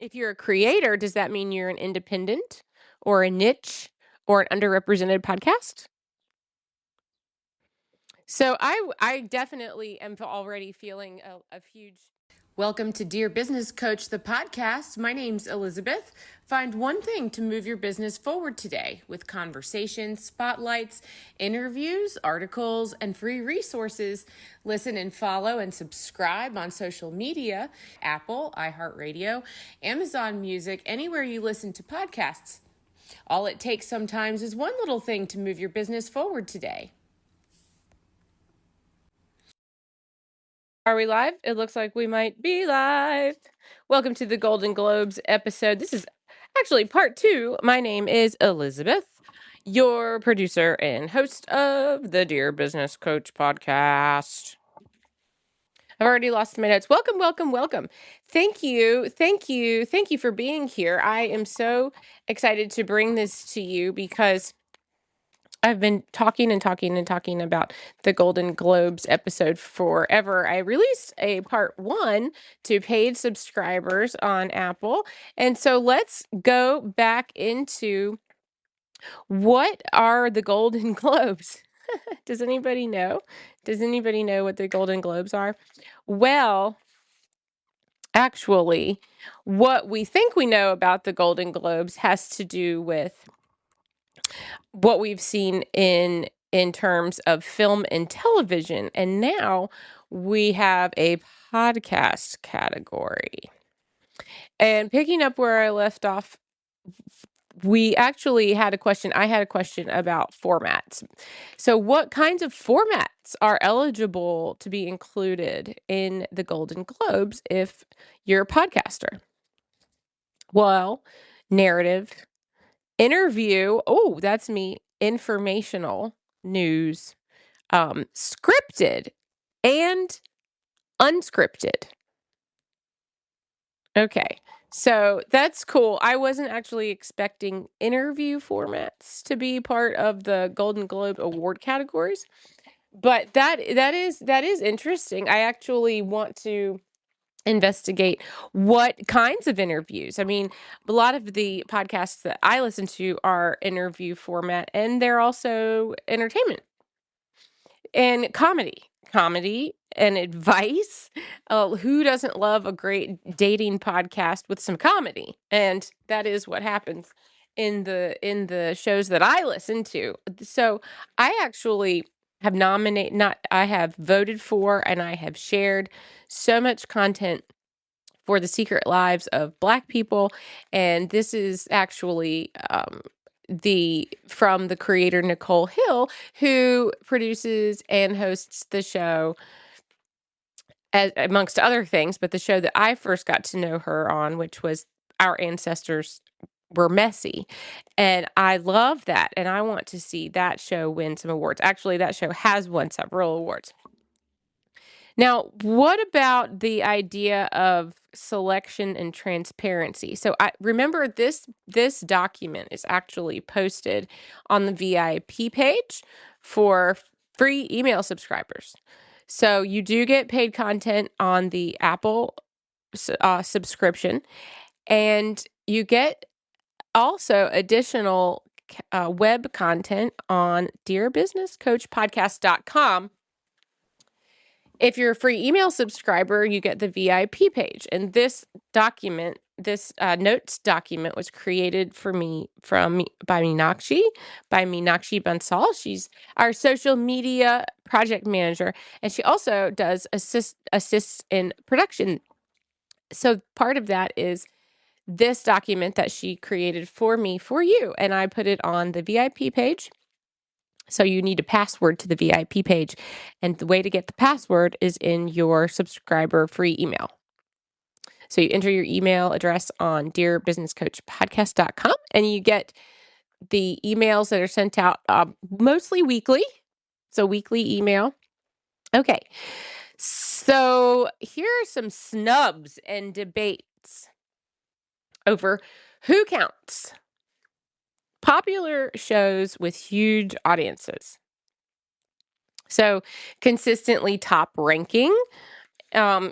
If you're a creator, does that mean you're an independent or a niche or an underrepresented podcast? So I definitely am already feeling a huge. Welcome to Dear Business Coach, the podcast. My name's Elizabeth. Find one thing to move your business forward today with conversations, spotlights, interviews, articles, and free resources. Listen and follow and subscribe on social media, Apple, iHeartRadio, Amazon Music, anywhere you listen to podcasts. All it takes sometimes is one little thing to move your business forward today. Are we live? It looks like we might be live. Welcome to the Golden Globes episode. This is actually part 2. My name is Elizabeth, your producer and host of the Dear Business Coach podcast. I've already lost my notes. Welcome, welcome, welcome. Thank you for being here. I am so excited to bring this to you because I've been talking about the Golden Globes episode forever. I released a part 1 to paid subscribers on Apple. And so let's go back into what are the Golden Globes? Does anybody know? Does anybody know what the Golden Globes are? Well, actually, what we think we know about the Golden Globes has to do with what we've seen in terms of film and television, and now we have a podcast category. And picking up where I left off, we actually had a question. I had a question about formats. So what kinds of formats are eligible to be included in the Golden Globes if you're a podcaster? Well, narrative, interview, oh, that's me, informational, news, scripted, and unscripted. Okay, so that's cool. I wasn't actually expecting interview formats to be part of the Golden Globe award categories, but that is interesting. I actually want to investigate what kinds of interviews. I mean, a lot of the podcasts that I listen to are interview format, and they're also entertainment and comedy and advice. Who doesn't love a great dating podcast with some comedy? And that is what happens in the shows that I listen to. So I actually have I have voted for and I have shared so much content for the secret lives of Black people. And this is actually from the creator Nicole Hill, who produces and hosts the show, amongst other things. But the show that I first got to know her on, which was Our Ancestors Were Messy. And I love that. And I want to see that show win some awards. Actually, that show has won several awards. Now, what about the idea of selection and transparency? So I remember this document is actually posted on the VIP page for free email subscribers. So you do get paid content on the Apple subscription, and you get also additional web content on dearbusinesscoachpodcast.com. If you're a free email subscriber, you get the VIP page. And this document, this notes document was created for me by Meenakshi Bansal. She's our social media project manager, and she also does assists in production. So part of that is this document that she created for me, for you, and I put it on the VIP page. So you need a password to the VIP page. And the way to get the password is in your subscriber free email. So you enter your email address on dearbusinesscoachpodcast.com and you get the emails that are sent out mostly weekly. So weekly email. Okay. So here are some snubs and debates over who counts. Popular shows with huge audiences. So consistently top ranking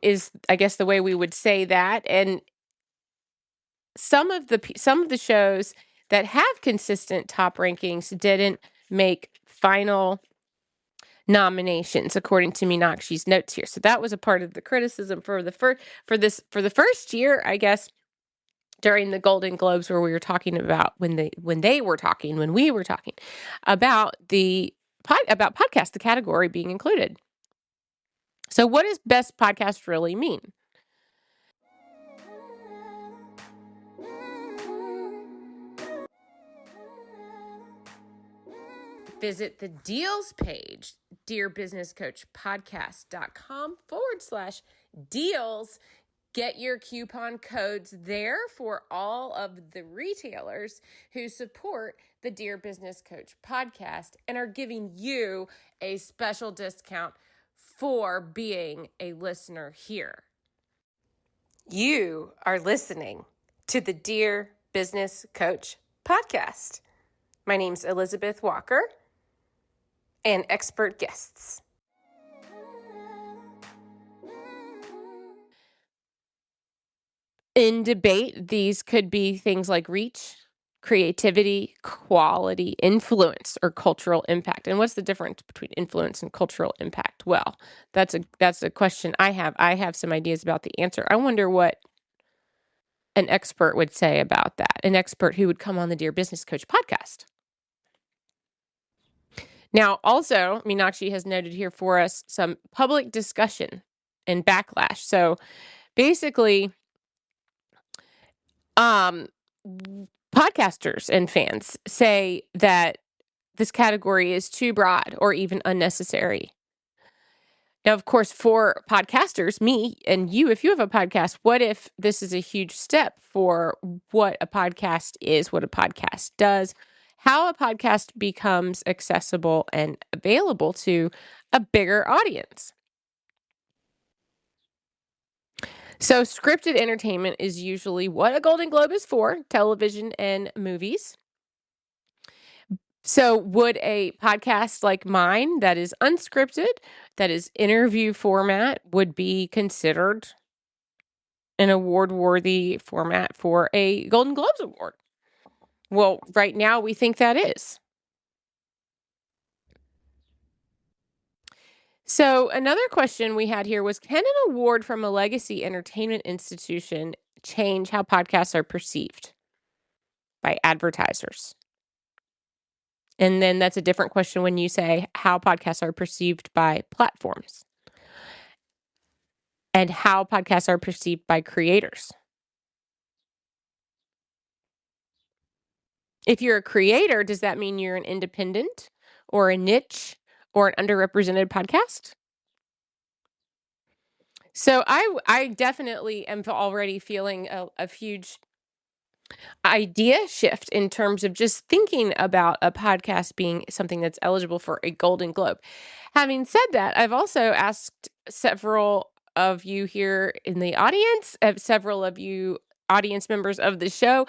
is, I guess, the way we would say that. And some of the shows that have consistent top rankings didn't make final nominations, according to Meenakshi's notes here. So that was a part of the criticism for the first year, I guess, during the Golden Globes, where we were talking about when we were talking about about podcast, the category being included. So what does best podcast really mean? Visit the deals page, dearbusinesscoachpodcast.com/deals. Get your coupon codes there for all of the retailers who support the Dear Business Coach podcast and are giving you a special discount for being a listener here. You are listening to the Dear Business Coach podcast. My name's Elizabeth Walker, and expert guests. In debate, these could be things like reach, creativity, quality, influence, or cultural impact. And what's the difference between influence and cultural impact? Well, that's a question I have. I have some ideas about the answer. I wonder what an expert would say about that. An expert who would come on the Dear Business Coach podcast. Now, also, Meenakshi has noted here for us some public discussion and backlash. So basically, podcasters and fans say that this category is too broad or even unnecessary. Now, of course, for podcasters, me and you, if you have a podcast, what if this is a huge step for what a podcast is, what a podcast does, how a podcast becomes accessible and available to a bigger audience? So scripted entertainment is usually what a Golden Globe is for, television and movies. So would a podcast like mine that is unscripted, that is interview format, would be considered an award-worthy format for a Golden Globes award? Well, right now we think that is. So another question we had here was, can an award from a legacy entertainment institution change how podcasts are perceived by advertisers? And then that's a different question when you say how podcasts are perceived by platforms and how podcasts are perceived by creators. If you're a creator, does that mean you're an independent or a niche or an underrepresented podcast? So I definitely am already feeling a huge idea shift in terms of just thinking about a podcast being something that's eligible for a Golden Globe. Having said that, I've also asked several of you here in the audience, several of you audience members of the show,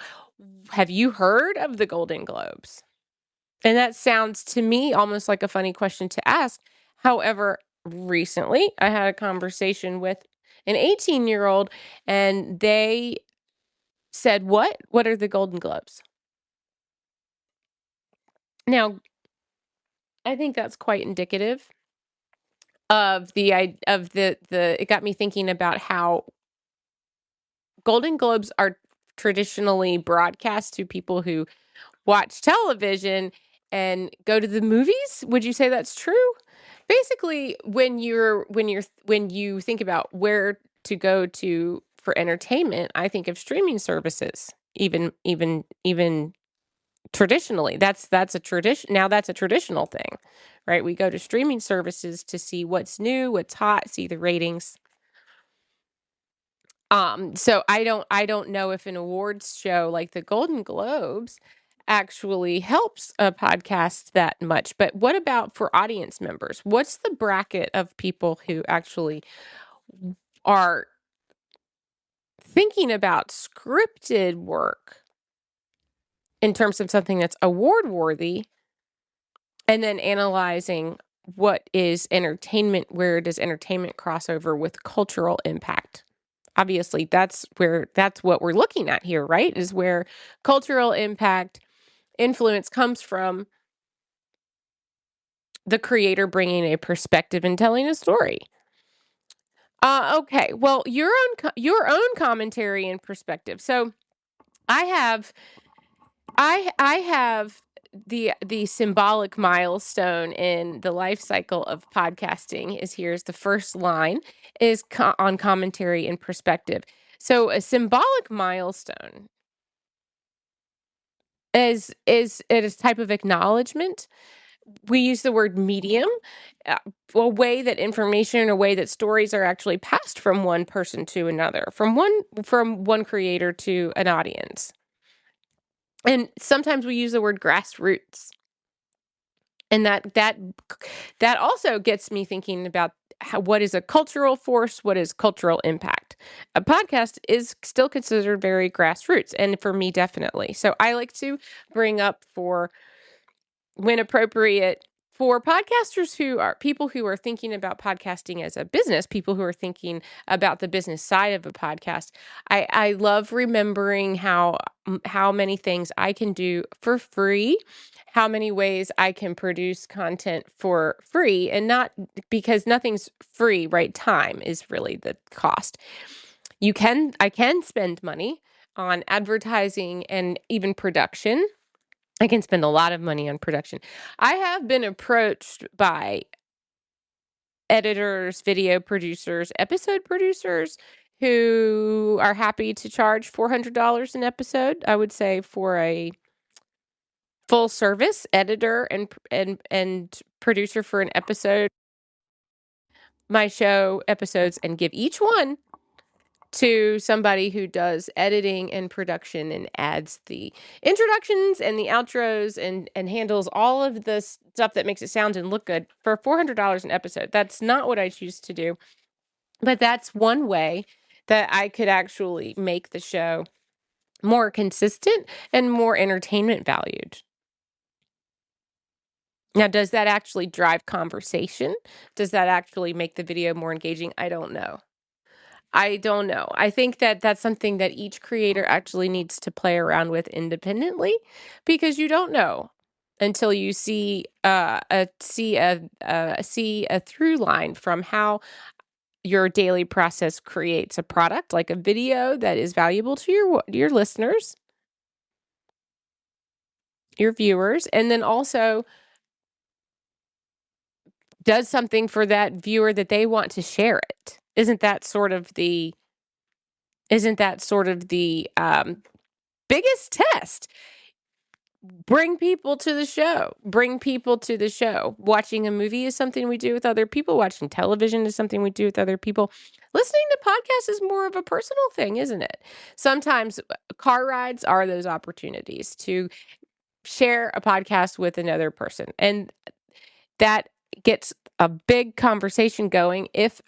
have you heard of the Golden Globes? And that sounds to me almost like a funny question to ask. However, recently I had a conversation with an 18-year-old and they said, "What? What are the Golden Globes?" Now, I think that's quite indicative of the it got me thinking about how Golden Globes are traditionally broadcast to people who watch television and go to the movies. Would you say that's true? Basically, when you think about where to go to for entertainment, I think of streaming services. Even traditionally, that's a tradition. Now that's a traditional thing, right? We go to streaming services to see what's new, what's hot, see the ratings. So I don't know if an awards show like the Golden Globes actually helps a podcast that much. But what about for audience members? What's the bracket of people who actually are thinking about scripted work in terms of something that's award worthy and then analyzing what is entertainment, where does entertainment cross over with cultural impact? obviously that's what we're looking at here, right? Is where cultural impact, influence comes from the creator bringing a perspective and telling a story. Okay. Well, your own commentary and perspective. So I have the symbolic milestone in the life cycle of podcasting is here's the first line is on commentary and perspective. So a symbolic milestone is it is type of acknowledgement. We use the word medium, uh, a way that information, a way that stories are actually passed from one person to another, from one creator to an audience. And sometimes we use the word grassroots. And that also gets me thinking about what is a cultural force, what is cultural impact. A podcast is still considered very grassroots, and for me, definitely. So I like to bring up for when appropriate for podcasters who are people who are thinking about podcasting as a business, people who are thinking about the business side of a podcast. I love remembering how many things I can do for free, how many ways I can produce content for free, and not because nothing's free, right? Time is really the cost. I can spend money on advertising and even production. I can spend a lot of money on production. I have been approached by editors, video producers, episode producers who are happy to charge $400 an episode. I would say for a full service editor and producer for an episode, my show episodes, and give each one to somebody who does editing and production and adds the introductions and the outros and handles all of the stuff that makes it sound and look good for $400 an episode. That's not what I choose to do, but that's one way that I could actually make the show more consistent and more entertainment valued. Now, does that actually drive conversation? Does that actually make the video more engaging? I don't know. I don't know. I think that that's something that each creator actually needs to play around with independently, because you don't know until you see a through line from how your daily process creates a product like a video that is valuable to your listeners, your viewers, and then also does something for that viewer that they want to share it. Isn't that sort of the biggest test? Bring people to the show. Bring people to the show. Watching a movie is something we do with other people. Watching television is something we do with other people. Listening to podcasts is more of a personal thing, isn't it? Sometimes car rides are those opportunities to share a podcast with another person. And that gets a big conversation going if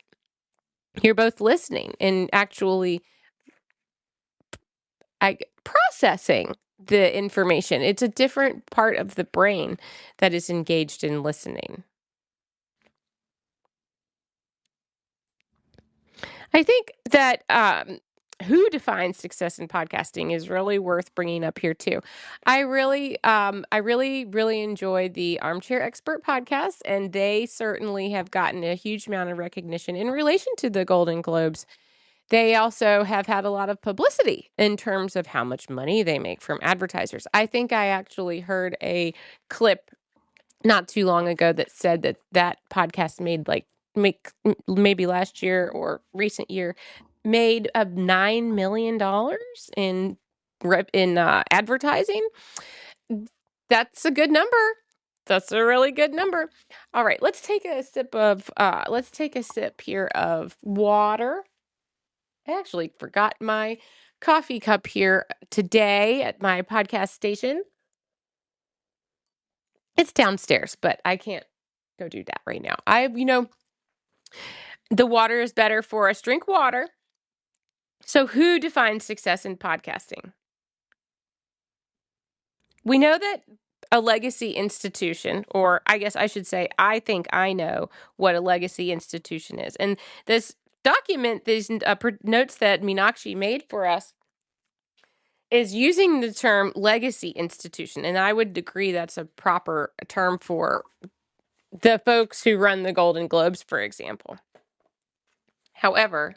you're both listening and actually processing the information. It's a different part of the brain that is engaged in listening. I think that who defines success in podcasting is really worth bringing up here too. I really enjoy the Armchair Expert podcast, and they certainly have gotten a huge amount of recognition in relation to the Golden Globes. They also have had a lot of publicity in terms of how much money they make from advertisers. I think I actually heard a clip not too long ago that said that podcast maybe last year or recent year made $9 million in advertising. That's a good number. That's a really good number. All right, let's take a sip here of water. I actually forgot my coffee cup here today at my podcast station. It's downstairs, but I can't go do that right now. The water is better for us. Drink water. So, who defines success in podcasting? We know that a legacy institution, or I guess I should say, I think I know what a legacy institution is. And this document, these notes that Meenakshi made for us, is using the term legacy institution. And I would agree that's a proper term for the folks who run the Golden Globes, for example. However,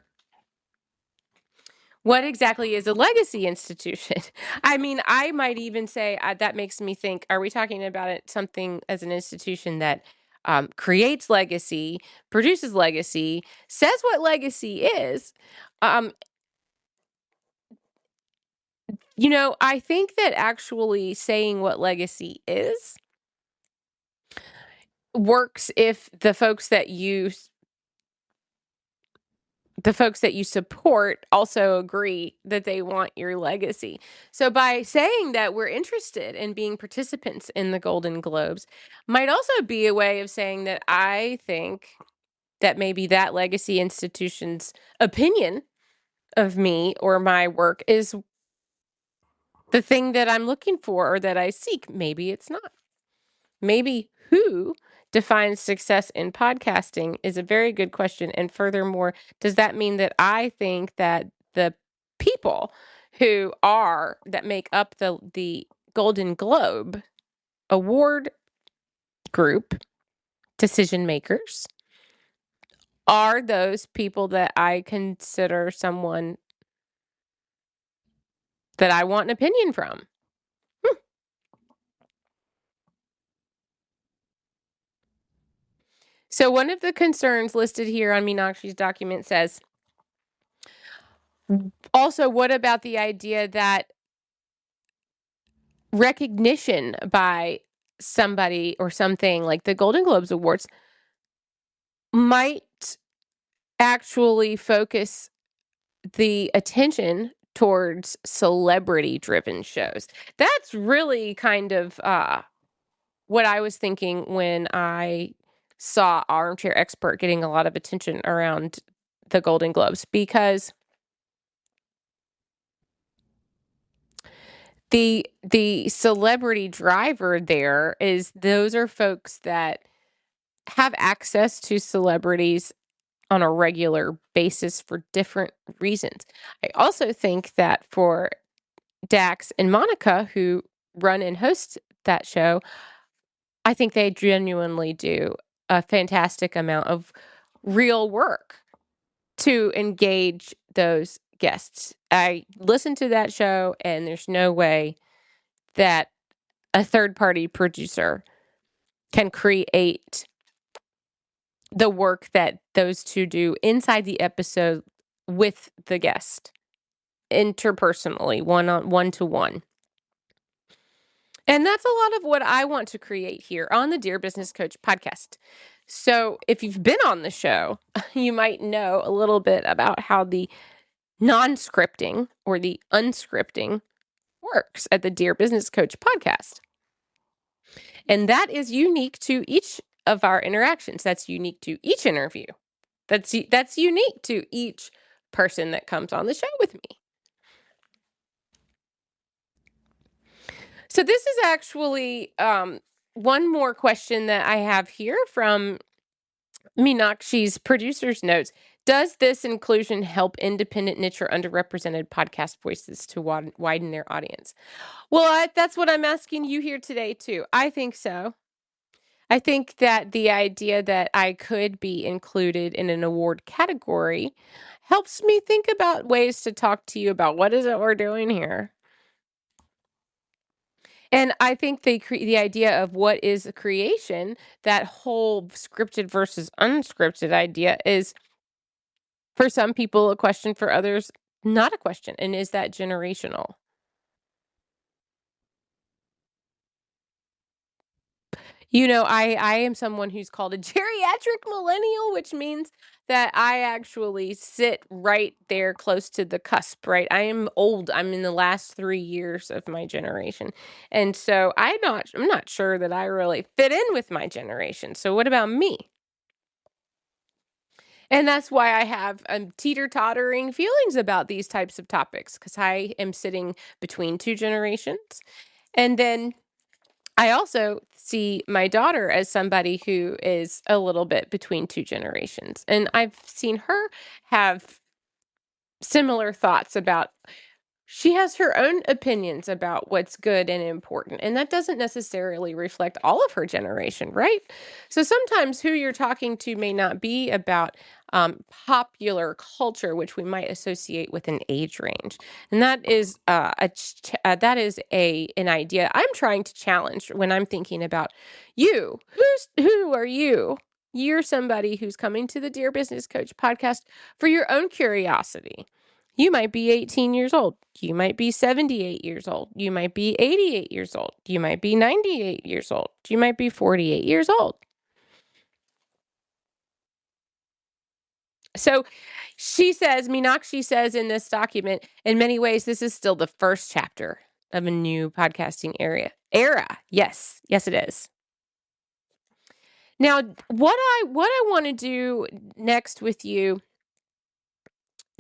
what exactly is a legacy institution? I mean, I might even say that makes me think, are we talking about it something as an institution that creates legacy, produces legacy, says what legacy is? Um, I think that actually saying what legacy is works if the folks that you support also agree that they want your legacy. So by saying that we're interested in being participants in the Golden Globes might also be a way of saying that I think that maybe that legacy institution's opinion of me or my work is the thing that I'm looking for or that I seek. Maybe it's not. Maybe who defines success in podcasting is a very good question. And furthermore, does that mean that I think that the people that make up the Golden Globe award group, decision makers, are those people that I consider someone that I want an opinion from? So one of the concerns listed here on Meenakshi's document says, also, what about the idea that recognition by somebody or something like the Golden Globes Awards might actually focus the attention towards celebrity-driven shows? That's really kind of what I was thinking when I saw Armchair Expert getting a lot of attention around the Golden Globes, because the celebrity driver there is those are folks that have access to celebrities on a regular basis for different reasons. I also think that for Dax and Monica, who run and host that show, I think they genuinely do a fantastic amount of real work to engage those guests. I listened to that show, and there's no way that a third-party producer can create the work that those two do inside the episode with the guest, interpersonally, one-to-one. And that's a lot of what I want to create here on the Dear Business Coach podcast. So if you've been on the show, you might know a little bit about how the non-scripting or the unscripting works at the Dear Business Coach podcast. And that is unique to each of our interactions. That's unique to each interview. That's unique to each person that comes on the show with me. So this is actually one more question that I have here from Meenakshi's producer's notes. Does this inclusion help independent, niche, or underrepresented podcast voices to widen their audience? Well, that's what I'm asking you here today, too. I think so. I think that the idea that I could be included in an award category helps me think about ways to talk to you about what is it we're doing here. And I think the idea of what is a creation, that whole scripted versus unscripted idea, is for some people a question, for others not a question. And is that generational? I am someone who's called a geriatric millennial, which means that I actually sit right there close to the cusp, right? I am old. I'm in the last 3 years of my generation. And so I'm not sure that I really fit in with my generation. So what about me? And that's why I have teeter-tottering feelings about these types of topics, because I am sitting between two generations. And then I also see my daughter as somebody who is a little bit between two generations. And I've seen her have similar thoughts about she has her own opinions about what's good and important, and that doesn't necessarily reflect all of her generation, right? So sometimes who you're talking to may not be about popular culture, which we might associate with an age range, and that is that is a an idea I'm trying to challenge when I'm thinking about you. Who are you? You're somebody who's coming to the Dear Business Coach podcast for your own curiosity. You might be 18 years old. You might be 78 years old. You might be 88 years old. You might be 98 years old. You might be 48 years old. So Meenakshi says in this document, in many ways, this is still the first chapter of a new podcasting era. Yes, it is. Now, what I want to do next with you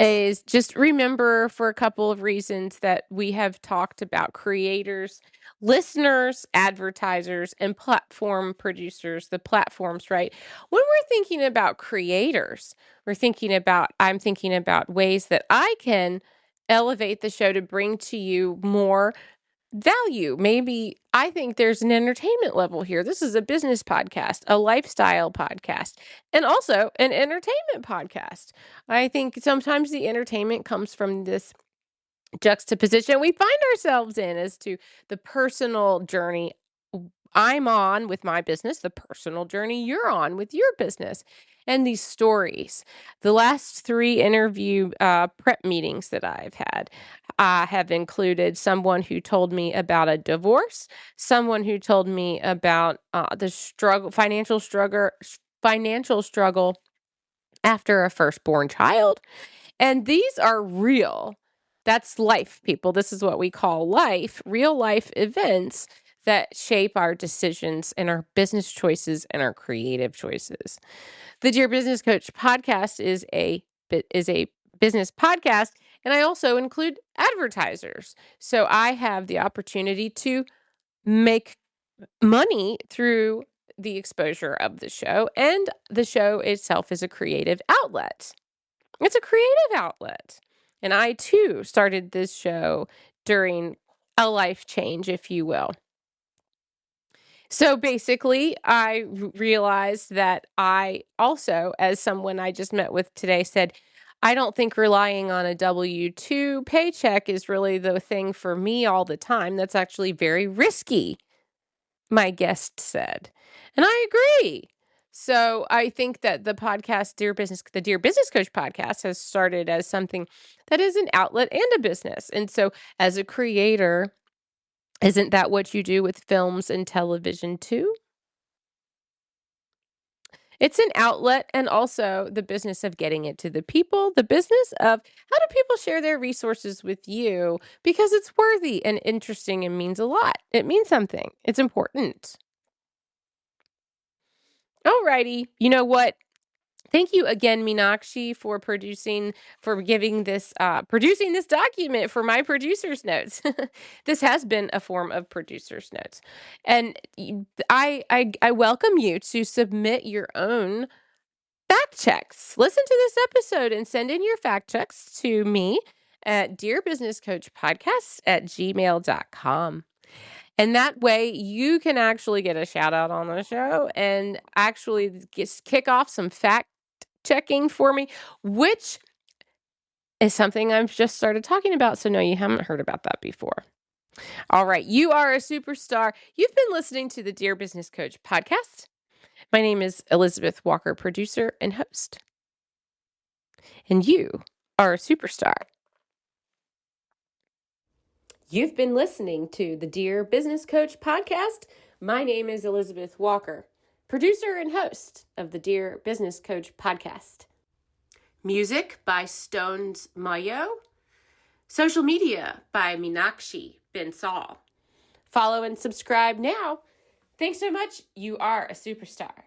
is just remember, for a couple of reasons, that we have talked about creators, listeners, advertisers, and platform producers, the platforms, right? When we're thinking about creators, I'm thinking about ways that I can elevate the show to bring to you more value. Maybe I think there's an entertainment level here. This is a business podcast, a lifestyle podcast, and also an entertainment podcast. I think sometimes the entertainment comes from this juxtaposition we find ourselves in as to the personal journey I'm on with my business, the personal journey you're on with your business, and these stories. The last 3 interview prep meetings that I've had have included someone who told me about a divorce, someone who told me about the financial struggle after a firstborn child, and these are real. That's life, people. This is what we call life, real life events that shape our decisions and our business choices and our creative choices. The Dear Business Coach podcast is a business podcast, and I also include advertisers. So I have the opportunity to make money through the exposure of the show, and the show itself is a creative outlet. It's a creative outlet. And I too started this show during a life change, if you will. So basically, I realized that I also, as someone I just met with today said, I don't think relying on a W-2 paycheck is really the thing for me all the time. That's actually very risky, my guest said. And I agree. So I think that the podcast, the Dear Business Coach podcast, has started as something that is an outlet and a business. And so as a creator, isn't that what you do with films and television too? It's an outlet, and also the business of getting it to the people, the business of how do people share their resources with you, because it's worthy and interesting and means a lot. It means something. It's important. Alrighty. You know what? Thank you again, Meenakshi, for producing this document for my producer's notes. This has been a form of producer's notes, and I welcome you to submit your own fact checks. Listen to this episode and send in your fact checks to me at dearbusinesscoachpodcast@gmail.com. And that way you can actually get a shout out on the show and actually kick off some fact checking for me, which is something I've just started talking about. So no, you haven't heard about that before. All right. You are a superstar. You've been listening to the Dear Business Coach podcast. My name is Elizabeth Walker, producer and host. And you are a superstar. You've been listening to the Dear Business Coach podcast. My name is Elizabeth Walker, producer and host of the Dear Business Coach podcast. Music by Stones Mayo. Social media by Meenakshi Bensal. Follow and subscribe now. Thanks so much. You are a superstar.